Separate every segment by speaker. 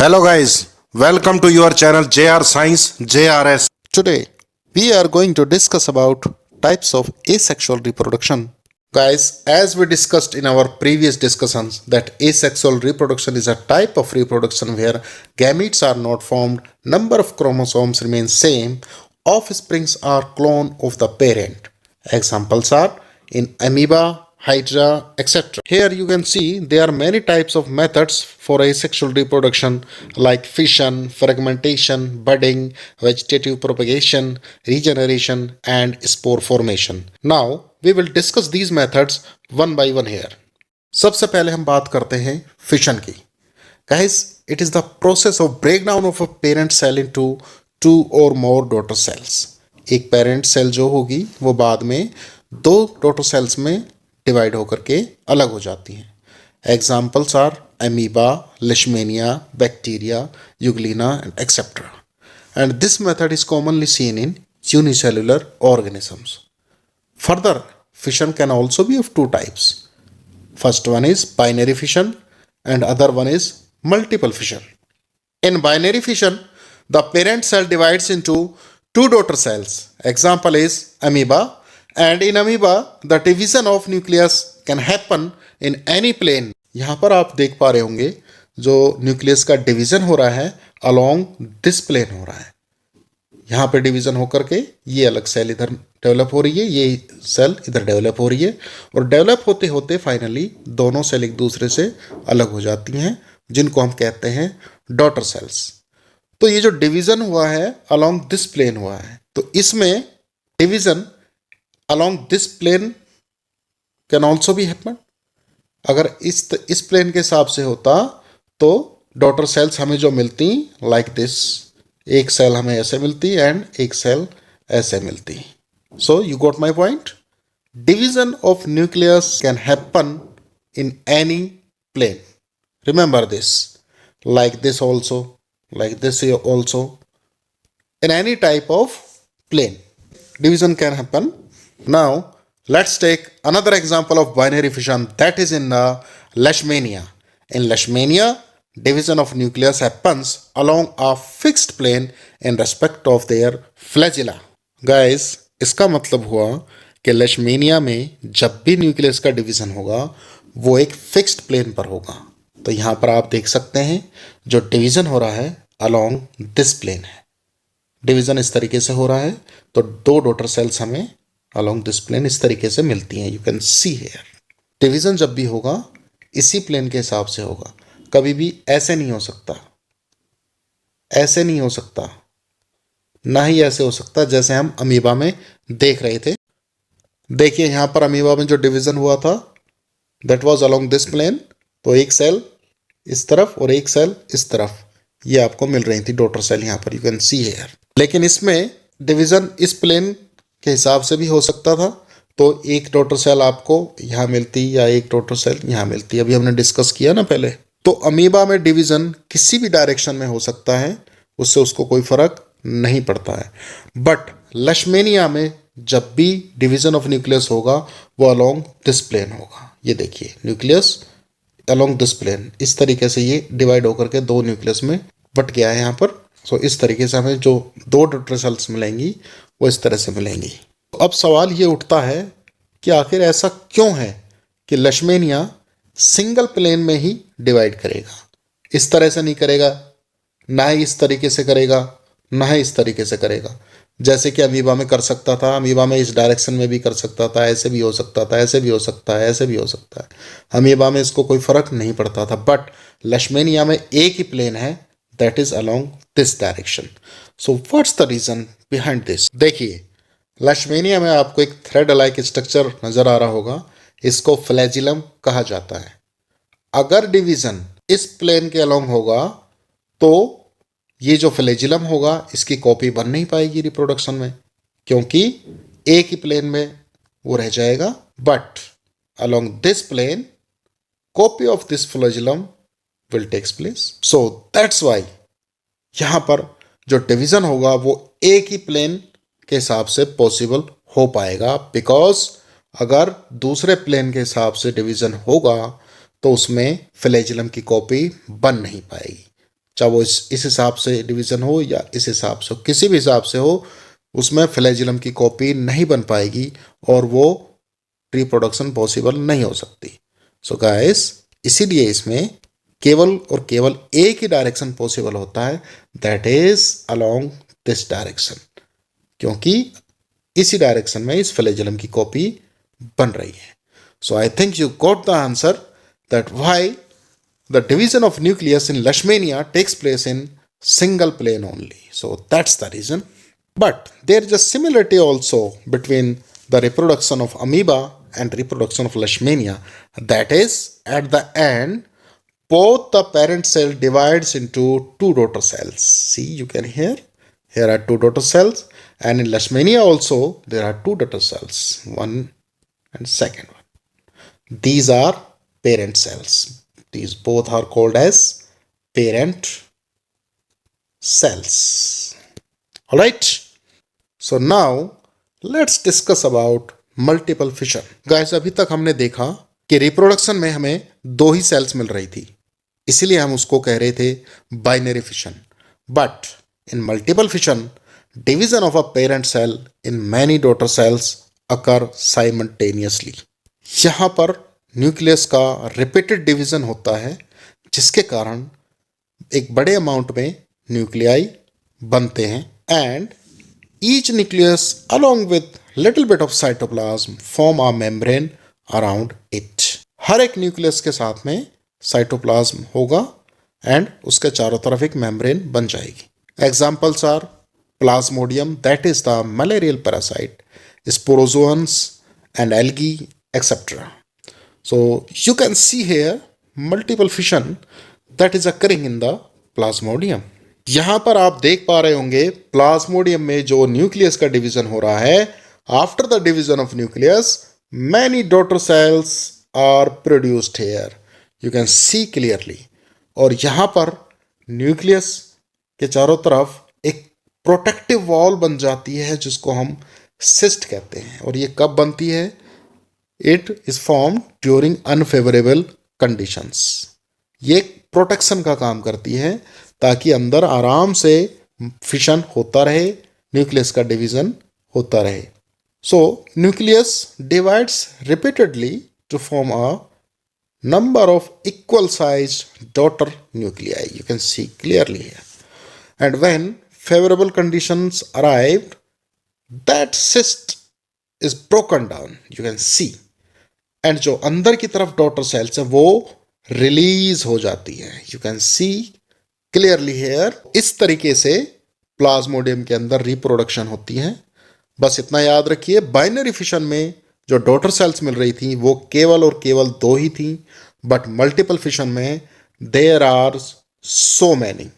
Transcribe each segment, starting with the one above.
Speaker 1: Hello guys, welcome to your channel JR Science JRS.
Speaker 2: Today, we are going to discuss about types of asexual reproduction.
Speaker 1: Guys, as we discussed in our previous discussions that asexual reproduction is a type of reproduction where gametes are not formed, number of chromosomes remain same, offsprings are clone of the parent. Examples are in amoeba, hydra, etc. Here you can see there are many types of methods for asexual reproduction like fission, fragmentation, budding, vegetative propagation, regeneration and spore formation. Now we will discuss these methods one by one here. सबसे पहले हम बात करते हैं fission की. Guys, it is the process of breakdown of a parent cell into two or more daughter cells. एक parent cell जो होगी वो बाद में दो daughter cells में डिवाइड होकर के अलग हो जाती हैं. Examples are amoeba, leishmania, bacteria, euglena and etcetera. And this method is commonly seen in unicellular organisms. Further fission can also be of two types. First one is binary fission and other one is multiple fission. In binary fission, the parent cell divides into two daughter cells. Example is amoeba. And in amoeba, the division of nucleus can happen in any plane. यहाँ पर आप देख पा रहे होंगे जो nucleus का division हो रहा है along this plane हो रहा है. यहाँ पे डिवीजन होकर के ये अलग सेल इधर डेवलप हो रही है, ये सेल इधर डेवलप हो रही है और डेवलप होते होते फाइनली दोनों सेल एक दूसरे से अलग हो जाती हैं जिनको हम कहते हैं डॉटर सेल्स. तो ये जो डिवीजन हुआ है along this plane हुआ है, तो इसमें division along this plane can also be happen. अगर इस प्लेन के हिसाब से होता तो डॉटर सेल्स हमें जो मिलती लाइक दिस, एक सेल हमें ऐसे मिलती एंड एक सेल ऐसे मिलती. So you got my point. Division of nucleus can happen in any plane. Remember this. Like this also, like this also, in any type of plane division can happen. Now, let's take another example of binary fission that is in Leishmania. In Leishmania, division of nucleus happens along a fixed plane in respect of their flagella. Guys, इसका मतलब हुआ कि Leishmania में जब भी nucleus का division होगा वो एक फिक्स्ड प्लेन पर होगा. तो यहाँ पर आप देख सकते हैं जो डिवीजन हो रहा है along this plane है. डिवीजन इस तरीके से हो रहा है तो दो डॉटर सेल्स हमें along this plane इस तरीके से मिलती हैं. You can C here. Division जब भी होगा इसी प्लेन के हिसाब से होगा, कभी भी ऐसे नहीं हो सकता, ऐसे नहीं हो सकता, ना ही ऐसे हो सकता जैसे हम अमीबा में देख रहे थे. देखिए यहाँ पर अमीबा में जो डिवीजन हुआ था that was along this plane. तो एक सेल इस तरफ और एक सेल इस तरफ ये आपको मिल रही थी डॉटर सेल यहाँ पर. You can C here. लेकिन इसमें डिवीजन इस प्लेन के हिसाब से भी हो सकता था. तो एक डॉटर सेल आपको यहाँ मिलती या एक डॉटर सेल यहाँ मिलती. अभी हमने डिस्कस किया ना पहले. तो अमीबा में डिवीजन किसी भी डायरेक्शन में हो सकता है, उससे उसको कोई फर्क नहीं पड़ता है. बट लेशमेनिया में जब भी डिवीजन ऑफ न्यूक्लियस होगा वो अलोंग दिस प्लेन होगा. ये देखिए न्यूक्लियस अलोंग दिस प्लेन इस तरीके से ये डिवाइड होकर के दो न्यूक्लियस में बट गया है यहाँ पर. सो इस तरीके से हमें जो दो डॉटर सेल्स मिलेंगी वो इस तरह से मिलेंगी. अब सवाल ये उठता है कि आखिर ऐसा क्यों है कि लेशमेनिया सिंगल प्लेन में ही डिवाइड करेगा, इस तरह से नहीं करेगा, ना ही इस तरीके से करेगा, ना ही इस तरीके से करेगा जैसे कि अमीबा में कर सकता था. अमीबा में इस डायरेक्शन में भी कर सकता था, ऐसे भी हो सकता था, ऐसे भी हो सकता है, ऐसे भी हो सकता है. अमीबा में इसको कोई फर्क नहीं पड़ता था. बट लेशमेनिया में एक ही प्लेन है that is along this direction. So what's the reason behind this. देखिए लेशमेनिया में आपको एक थ्रेड लाइक स्ट्रक्चर नजर आ रहा होगा, इसको फ्लैजिलम कहा जाता है. अगर डिवीजन इस प्लेन के अलोंग होगा तो ये जो फ्लैजिलम होगा इसकी कॉपी बन नहीं पाएगी रिप्रोडक्शन में, क्योंकि एक ही प्लेन में वो रह जाएगा. But along this plane copy of this flagellum will takes place. So that's why यहाँ पर जो डिवीजन होगा वो एक ही प्लेन के हिसाब से पॉसिबल हो पाएगा. बिकॉज अगर दूसरे प्लेन के हिसाब से डिवीजन होगा तो उसमें फ्लैजिलम की कॉपी बन नहीं पाएगी. चाहे वो इस हिसाब से डिवीजन हो या इस हिसाब से हो, किसी भी हिसाब से हो, उसमें फ्लैजिलम की कॉपी नहीं बन पाएगी और वो रिप्रोडक्शन पॉसिबल नहीं हो सकती. सो गाइस, इसीलिए इसमें केवल और केवल एक ही डायरेक्शन पॉसिबल होता है, that is along this direction, क्योंकि इसी डायरेक्शन में इस फ्लैजिलम की कॉपी बन रही है. So I think you got the answer that why the division of nucleus in Leishmania takes place in single plane only. So that's the reason. But there is a similarity also between the reproduction of amoeba and reproduction of Leishmania. That is, at the end, both the parent cell divides into two daughter cells. See, you can hear. Here are two daughter cells, and in Leishmania also there are two daughter cells, one and second one. These are parent cells. These both are called as parent cells. Alright. So now let's discuss about multiple fission. Guys, अभी तक हमने देखा कि reproduction में हमें दो ही sales मिल रही थी, इसीलिए हम उसको कह रहे थे binary fission. But in multiple fission, division of a parent cell in many daughter cells occur simultaneously. यहाँ पर न्यूक्लियस का रिपीटेड डिवीजन होता है, जिसके कारण एक बड़े अमाउंट में न्यूक्लियाई बनते हैं, and each nucleus along with little bit of cytoplasm form a membrane around it. हर एक न्यूक्लियस के साथ में साइटोप्लाज्म होगा एंड उसके चारों तरफ एक मेम्ब्रेन बन जाएगी. Examples are Plasmodium, that is the malarial parasite, sporozoans and algae, etcetera. So you can see here multiple fission that is occurring in the plasmodium. यहाँ पर आप देख पा रहे होंगे प्लाज्मोडियम में जो न्यूक्लियस का डिवीजन हो रहा है. After the division of nucleus many daughter cells are produced here, you can see clearly. और यहाँ पर न्यूक्लियस के चारों तरफ एक प्रोटेक्टिव वॉल बन जाती है, जिसको हम सिस्ट कहते हैं. और ये कब बनती है? It is formed during unfavorable conditions. ये प्रोटेक्शन का काम करती है ताकि अंदर आराम से फिशन होता रहे, न्यूक्लियस का डिवीजन होता रहे. So nucleus divides repeatedly to form a number of equal sized daughter nuclei. You can see clearly here. And when favorable conditions arrived, that cyst is broken down. You can see. And जो अंदर की तरफ daughter cells है वो release हो जाती है. You can see clearly here. इस तरीके से प्लाज्मोडियम के अंदर रिप्रोडक्शन होती है. बस इतना याद रखिए, बाइनरी फिशन में जो डॉटर सेल्स मिल रही थी वो केवल और केवल दो ही थी, बट मल्टीपल फिशन में there are so many,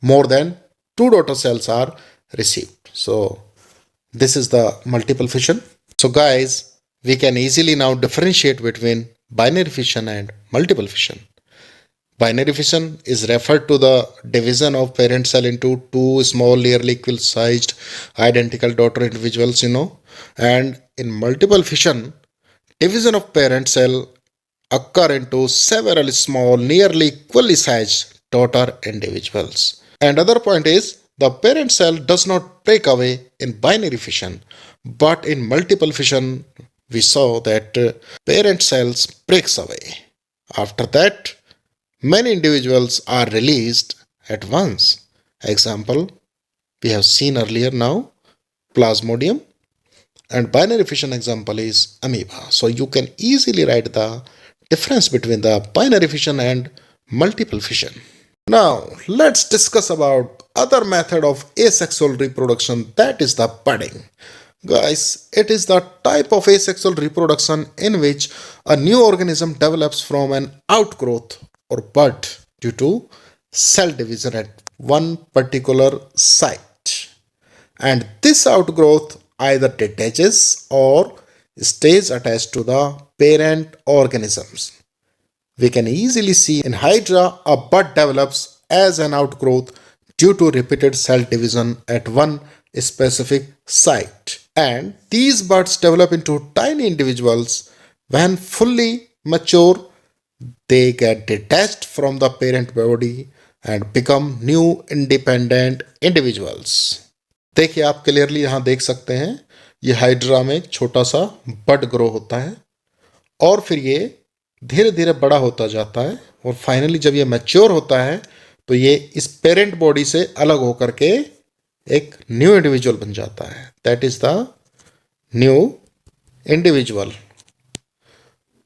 Speaker 1: more than two daughter cells are received. So this is the multiple fission. So guys, we can easily now differentiate between binary fission and multiple fission. Binary fission is referred to the division of parent cell into two small nearly equal sized identical daughter individuals, and in multiple fission, division of parent cell occur into several small nearly equally sized daughter individuals. And other point is, the parent cell does not break away in binary fission, but in multiple fission we saw that parent cells breaks away. After that, many individuals are released at once. Example, we have seen earlier now, plasmodium, and binary fission example is amoeba. So you can easily write the difference between the binary fission and multiple fission. Now, let's discuss about other method of asexual reproduction, that is the budding. Guys, it is the type of asexual reproduction in which a new organism develops from an outgrowth or bud due to cell division at one particular site. And this outgrowth either detaches or stays attached to the parent organisms. We can easily see in Hydra a bud develops as an outgrowth due to repeated cell division at one specific site. And these buds develop into tiny individuals. When fully mature, they get detached from the parent body and become new independent individuals. देखिए आप clearly यहाँ देख सकते हैं ये hydra में एक छोटा सा बड ग्रो होता है और फिर ये धीरे धीरे बड़ा होता जाता है और फाइनली जब ये मैच्योर होता है तो ये इस पेरेंट बॉडी से अलग होकर के एक न्यू इंडिविजुअल बन जाता है. That is the new individual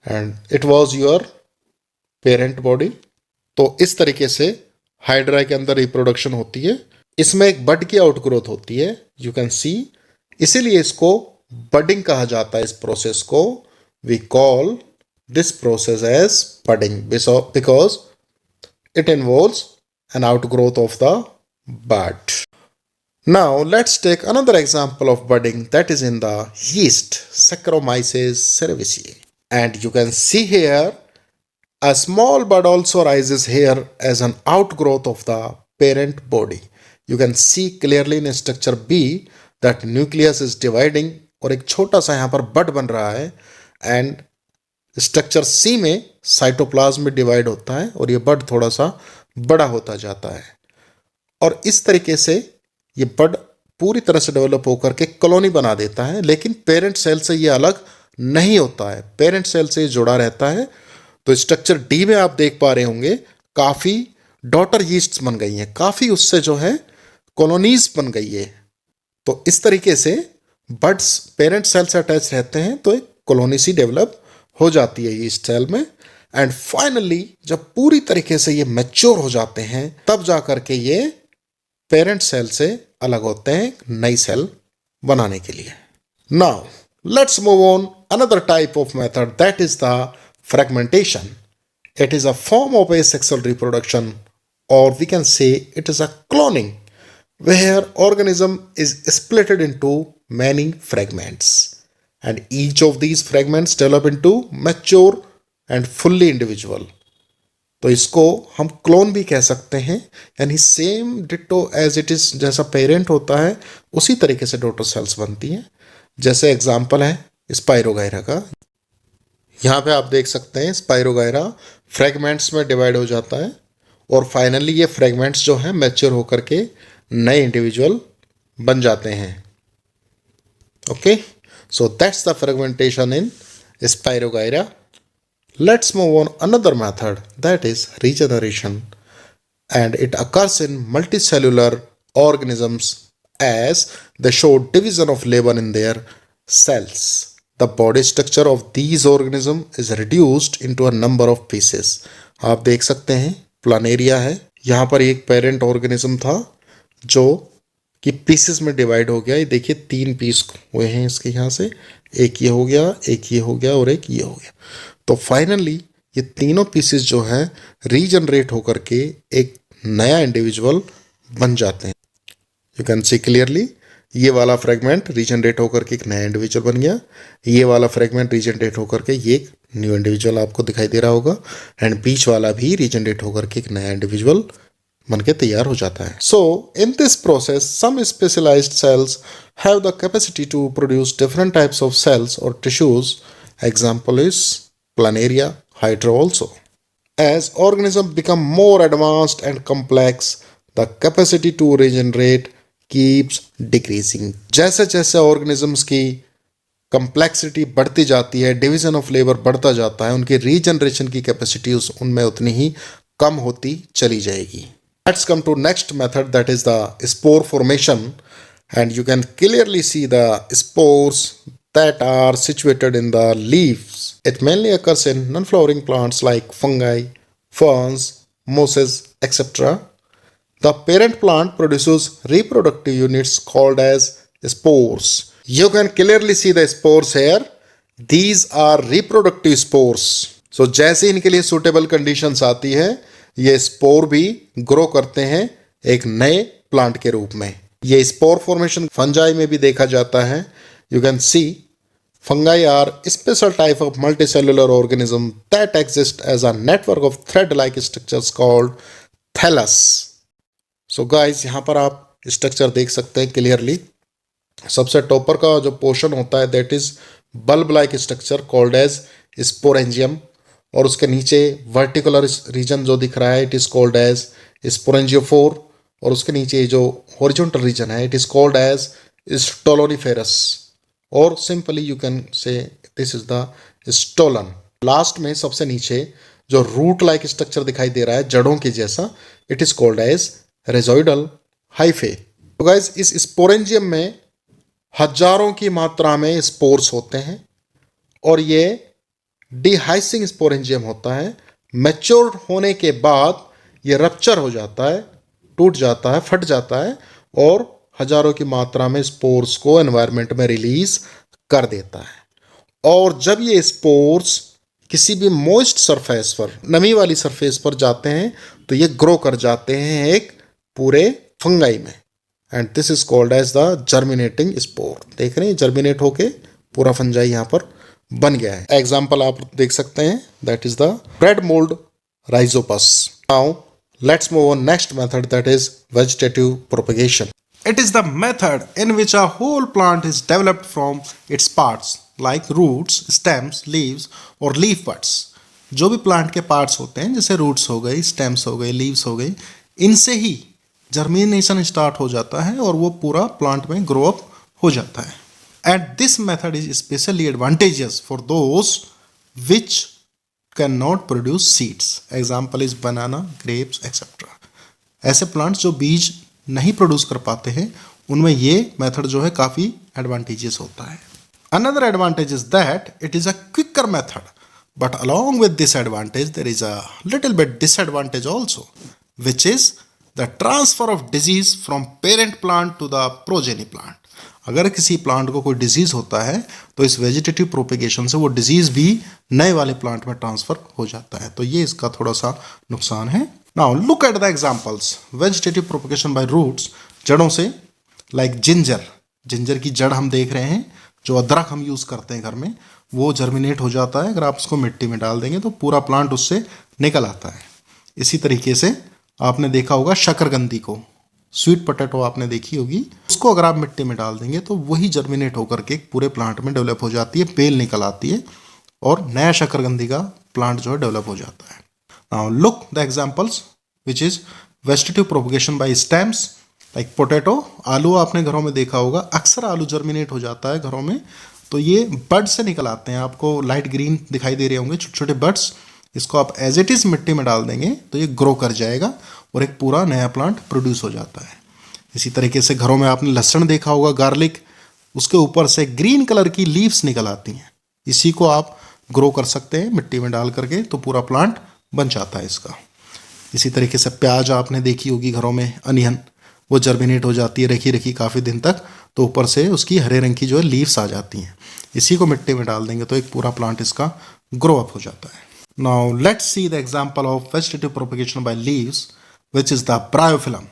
Speaker 1: and it was your parent body. तो इस तरीके से हाइड्रा के अंदर रिप्रोडक्शन होती है. इसमें एक बड की आउटग्रोथ होती है, यू कैन सी. इसीलिए इसको बडिंग कहा जाता है. इस प्रोसेस को we call this process as budding because it involves an outgrowth of the bud. Now let's take another example of budding that is in the yeast Saccharomyces cerevisiae, and you can see here a small bud also rises here as an outgrowth of the parent body. You can see clearly in structure B that nucleus is dividing और एक छोटा सा यहाँ पर बड बन रहा है and structure सी में साइटोप्लाज्म में डिवाइड होता है और ये बड थोड़ा सा बड़ा होता जाता है. और इस तरीके से ये बड पूरी तरह से डेवलप होकर के कॉलोनी बना देता है, लेकिन पेरेंट सेल से ये अलग नहीं होता है, पेरेंट सेल से जुड़ा रहता है. तो स्ट्रक्चर डी में आप देख पा रहे होंगे काफ़ी डॉटर यीस्ट्स बन गई हैं, काफ़ी उससे जो है कॉलोनीज बन गई है. तो इस तरीके से बड्स पेरेंट सेल से अटैच रहते हैं तो एक कॉलोनी सी डेवलप हो जाती है यीस्ट सेल में. एंड फाइनली जब पूरी तरीके से ये मैच्योर हो जाते हैं तब जा करके ये पेरेंट सेल से अलग होते हैं नई सेल बनाने के लिए. Now let's move on another type of method that is the fragmentation. It is a form of asexual reproduction, or we can say it is a cloning where organism is splitted into many fragments. And each of these fragments develop into mature and fully individual. तो इसको हम clone भी कह सकते हैं, यानी same ditto as it is जैसा parent होता है उसी तरीके से डॉटर सेल्स बनती हैं. जैसे एग्जांपल है स्पाइरोगायरा का. यहाँ पे आप देख सकते हैं स्पाइरोगायरा फ्रेगमेंट्स में डिवाइड हो जाता है और फाइनली ये फ्रेगमेंट्स जो हैं मैच्योर होकर के नए इंडिविजुअल बन जाते हैं. Okay, so that's the fragmentation in Spirogyra. Let's move on another method that is regeneration, and it occurs in multicellular organisms as they show division of labor in their cells. The body structure of these organisms is reduced into a number of pieces. आप देख सकते हैं Planaria है, यहाँ पर एक parent organism था जो कि पीसेस में डिवाइड हो गया. ये देखिए 3 पीस हुए हैं इसके, यहाँ से एक ये हो गया, एक ये हो गया और एक ये हो गया. तो फाइनली ये तीनों पीसेस जो हैं रीजनरेट होकर के एक नया इंडिविजुअल बन जाते हैं. यू कैन सी क्लियरली ये वाला फ्रेगमेंट रीजनरेट होकर के एक नया इंडिविजुअल बन गया, ये वाला फ्रेगमेंट रीजनरेट होकर के ये एक न्यू इंडिविजुअल आपको दिखाई दे रहा होगा, एंड बीच वाला भी रीजनरेट होकर के एक नया इंडिविजुअल बनके तैयार हो जाता है. So in this process some specialised cells have the capacity to produce different types of cells और tissues. Example is planaria, hydra also. As organism become more advanced and complex the capacity to regenerate keeps decreasing. जैसे जैसे organisms की complexity बढ़ती जाती है, division of labour बढ़ता जाता है, उनकी रीजनरेशन की कैपेसिटी उनमें उतनी ही कम होती चली जाएगी. Let's come to next method that is the spore formation, and you can clearly see the spores that are situated in the leaves. It mainly occurs in non-flowering plants like fungi, ferns, mosses, etc. The parent plant produces reproductive units called as spores. You can clearly see the spores here. These are reproductive spores. So जैसे इनके लिए suitable conditions आती है ये spore भी grow करते हैं एक नए प्लांट के रूप में. ये स्पोर फॉर्मेशन फंजाई में भी देखा जाता है. You can see fungi are special type of multicellular organism that exist as a network of thread like structures called thallus. So guys यहाँ पर आप स्ट्रक्चर देख सकते हैं क्लियरली. सबसे टॉपर का जो पोर्शन होता है that is bulb like structure called as sporangium, और उसके नीचे वर्टिकुलर रीजन जो दिख रहा है it is called as sporangiophore, और उसके नीचे जो हॉरिजॉन्टल रीजन है it is called as stoloniferous, और simply you can say this is the stolon. Last में सबसे नीचे जो रूट लाइक स्ट्रक्चर दिखाई दे रहा है जड़ों के जैसा, it is called as rhizoidal hyphae. तो गाइस इस स्पोरेंजियम में हजारों की मात्रा में स्पोर्स होते हैं और ये डिहाइसिंग स्पोरेंजियम होता है। मैच्योर होने के बाद ये रप्चर हो जाता है, टूट जाता है, फट जाता है और हजारों की मात्रा में स्पोर्स को एनवायरनमेंट में रिलीज कर देता है। और जब ये स्पोर्स किसी भी मॉइस्ट सरफेस पर, नमी वाली सरफेस पर जाते हैं तो ये ग्रो कर जाते हैं एक पूरे फंगाई में, and this is called as the germinating spore. देख रहे हैं जर्मिनेट होके पूरा फंजाई यहाँ पर बन गया है। एग्जाम्पल आप देख सकते हैं, that is the bread mould Rhizopus. Now let's move on next method, that is vegetative propagation. It is the method in which a whole plant is developed from its parts like roots, stems, leaves और leaf buds. जो भी plant के parts होते हैं जैसे roots हो गई, stems हो गई, लीव्स हो गई, इनसे ही जर्मिनेशन स्टार्ट हो जाता है और वो पूरा प्लांट में ग्रो अप हो जाता है. And this method is specially advantages for those which can not produce seeds. Example is banana, grapes etcetera. ऐसे प्लांट्स जो बीज नहीं प्रोड्यूस कर पाते हैं उनमें ये मेथड जो है काफ़ी एडवांटेजेस होता है. Another advantage is that it is a quicker method, but along with this advantage there is a little bit disadvantage also, which is the transfer of disease from parent plant to the progeny plant. अगर किसी plant को कोई disease होता है तो इस vegetative propagation से वो डिजीज भी नए वाले प्लांट में ट्रांसफर हो जाता है. तो ये इसका थोड़ा सा नुकसान है. Now look at the examples. Vegetative propagation by roots, जड़ों से, like ginger. जिंजर की जड़ हम देख रहे हैं, जो अदरक हम यूज़ करते हैं घर में, वो जर्मिनेट हो जाता है. अगर आप उसको मिट्टी में डाल देंगे तो पूरा प्लांट उससे निकल आता है. इसी तरीके से आपने देखा होगा शकरकंदी को, स्वीट पोटैटो आपने देखी होगी, उसको अगर आप मिट्टी में डाल देंगे तो वही जर्मिनेट होकर के पूरे प्लांट में डेवलप हो जाती है, बेल निकल आती है और नया शकरकंदी का प्लांट जो है डेवलप हो जाता है. Now look the examples which is vegetative propagation by stems like potato. आलू आपने घरों में देखा होगा, अक्सर आलू जर्मिनेट हो जाता है घरों में, तो ये बड से निकल आते हैं. आपको लाइट ग्रीन दिखाई दे रहे होंगे छोटे छोटे बड्स. इसको आप एज इट इज़ मिट्टी में डाल देंगे तो ये ग्रो कर जाएगा और एक पूरा नया प्लांट प्रोड्यूस हो जाता है. इसी तरीके से घरों में आपने लहसुन देखा होगा, गार्लिक, उसके ऊपर से ग्रीन कलर की लीव्स निकल आती हैं. इसी को आप ग्रो कर सकते हैं मिट्टी में डाल करके, तो पूरा प्लांट बन जाता है इसका. इसी तरीके से प्याज आपने देखी होगी घरों में, अनियन, वो जर्मिनेट हो जाती है रखी रखी काफ़ी दिन तक, तो ऊपर से उसकी हरे रंग की जो है लीव्स आ जाती हैं. इसी को मिट्टी में डाल देंगे तो एक पूरा प्लांट इसका ग्रो अप हो जाता है. Now let's see the example of vegetative propagation by leaves which is the bryophyllum.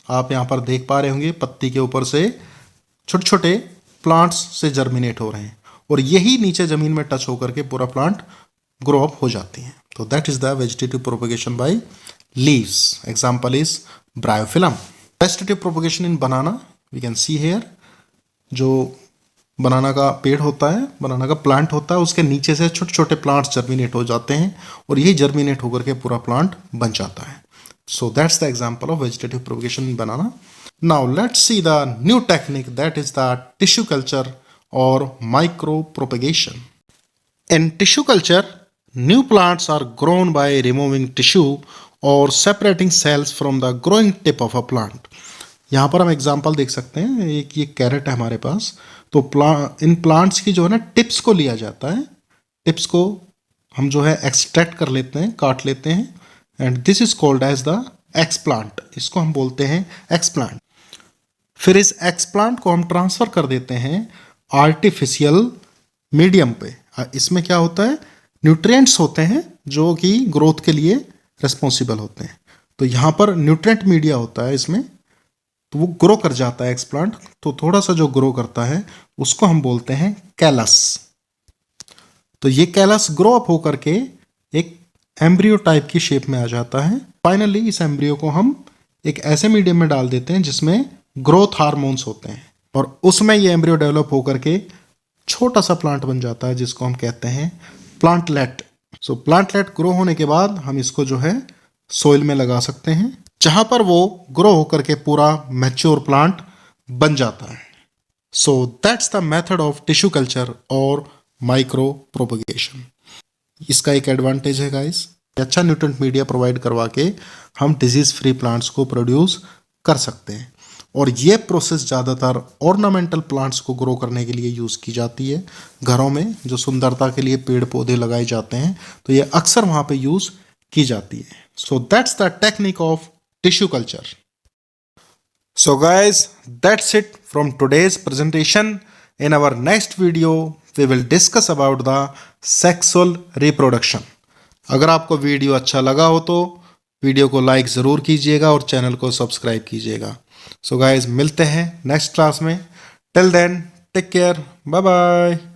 Speaker 1: आप यहाँ पर देख पा रहे होंगे पत्ती के ऊपर से छोटे छोटे प्लांट्स से जर्मिनेट हो रहे हैं और यही नीचे ज़मीन में टच होकर के पूरा प्लांट ग्रो अप हो जाती हैं. So that is the vegetative propagation by leaves. Example is bryophyllum. Vegetative propagation in banana, we can see here. जो बनाना का पेड़ होता है, बनाना का प्लांट होता है, उसके नीचे से छोटे छोटे प्लांट्स जर्मिनेट हो जाते हैं और यही जर्मिनेट होकर के पूरा प्लांट बन जाता है. So that's the example of vegetative propagation in banana. Now let's see the new technique, that is the tissue culture or micro propagation. In tissue culture, new plants are grown by removing tissue or separating cells from the growing tip of a plant. यहाँ पर हम example देख सकते हैं, एक ये carat है हमारे पास, तो इन प्लांट्स की जो है ना टिप्स को लिया जाता है. टिप्स को हम जो है एक्सट्रैक्ट कर लेते हैं, काट लेते हैं, and this is called as the explant. इसको हम बोलते हैं एक्सप्लांट. फिर इस एक्सप्लांट को हम ट्रांसफ़र कर देते हैं आर्टिफिशियल मीडियम पे. इसमें क्या होता है, न्यूट्रिएंट्स होते हैं जो कि ग्रोथ के लिए रिस्पॉन्सिबल होते हैं. तो यहाँ पर न्यूट्रिएंट मीडिया होता है इसमें, तो वो ग्रो कर जाता है एक्सप्लांट. तो थोड़ा सा जो ग्रो करता है उसको हम बोलते हैं कैलस. तो ये कैलस ग्रो अप होकर के एक एम्ब्रियो टाइप की शेप में आ जाता है. फाइनली इस एम्ब्रियो को हम एक ऐसे मीडियम में डाल देते हैं जिसमें ग्रोथ हार्मोन्स होते हैं और उसमें ये एम्ब्रियो डेवलप होकर के छोटा सा प्लांट बन जाता है जिसको हम कहते हैं प्लांटलेट. सो प्लांटलेट ग्रो होने के बाद हम इसको जो है सोइल में लगा सकते हैं, जहां पर वो ग्रो होकर के पूरा मैच्योर प्लांट बन जाता है. So that's the method of tissue culture और माइक्रो प्रोपगेशन. इसका एक एडवांटेज है गाइस, अच्छा न्यूट्रिएंट मीडिया प्रोवाइड करवा के हम डिजीज फ्री प्लांट्स को प्रोड्यूस कर सकते हैं. और ये प्रोसेस ज़्यादातर ऑर्नामेंटल प्लांट्स को ग्रो करने के लिए यूज़ की जाती है. घरों में जो सुंदरता के लिए पेड़ पौधे लगाए जाते हैं तो ये अक्सर वहाँ पे यूज़ की जाती है. So that's the technique of tissue culture. So guys, that's it from today's presentation. In our next video, we will discuss about the sexual reproduction. अगर आपको वीडियो अच्छा लगा हो तो वीडियो को लाइक ज़रूर कीजिएगा और चैनल को सब्सक्राइब कीजिएगा. So guys, मिलते हैं नेक्स्ट क्लास में. Till then, take care. Bye bye.